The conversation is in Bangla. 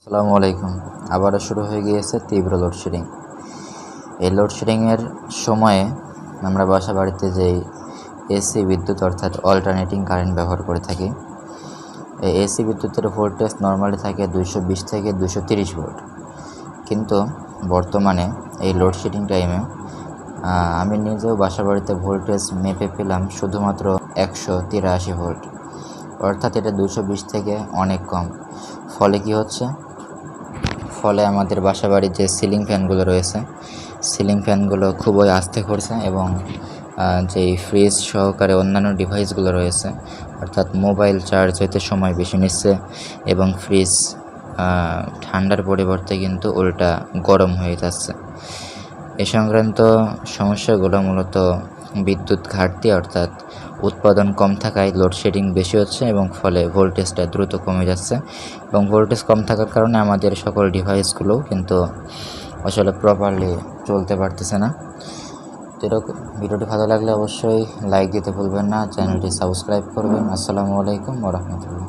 আসসালামু আলাইকুম। আবারও শুরু হয়ে গিয়েছে তীব্র লোডশেডিং। এই লোডশেডিংয়ের সময়ে আমরা বাসা বাড়িতে যেই এসি বিদ্যুৎ অর্থাৎ অল্টারনেটিং কারেন্ট ব্যবহার করে থাকি। এই এসি বিদ্যুতের ভোল্টেজ নর্মালি থাকে 220 থেকে 230 ভোল্ট। কিন্তু বর্তমানে এই লোডশেডিং টাইমে আমি নিজেও বাসা বাড়িতে ভোল্টেজ মেপে পেলাম শুধুমাত্র 183 ভোল্ট, অর্থাৎ এটা 220 থেকে অনেক কম। ফলে কি হচ্ছে? ফলে আমাদের বাসাবাড়ির যে সিলিং ফ্যানগুলো রয়েছে, সিলিং ফ্যানগুলো খুবই আস্তে ঘুরছে এবং যেই ফ্রিজ সহকারে অন্যান্য ডিভাইসগুলো রয়েছে, অর্থাৎ মোবাইল চার্জ হতে সময় বেশি নিচ্ছে এবং ফ্রিজ ঠান্ডার পরিবর্তে কিন্তু উল্টা গরম হয়ে যাচ্ছে। এ সংক্রান্ত সমস্যাগুলো মূলত বিদ্যুৎ ঘাটতি অর্থাৎ উৎপাদন কম থাকায় লোডশেডিং বেশি হচ্ছে এবং ফলে ভোল্টেজটা দ্রুত কমে যাচ্ছে এবং ভোল্টেজ কম থাকার কারণে আমাদের সকল ডিভাইসগুলোও কিন্তু আসলে প্রপারলি চলতে পারতেছে না। তো এরকম ভিডিওটি ভালো লাগলে অবশ্যই লাইক দিতে ভুলবেন না, চ্যানেলটি সাবস্ক্রাইব করবেন। আসসালামু আলাইকুম ওয়া রাহমাতুল্লাহ।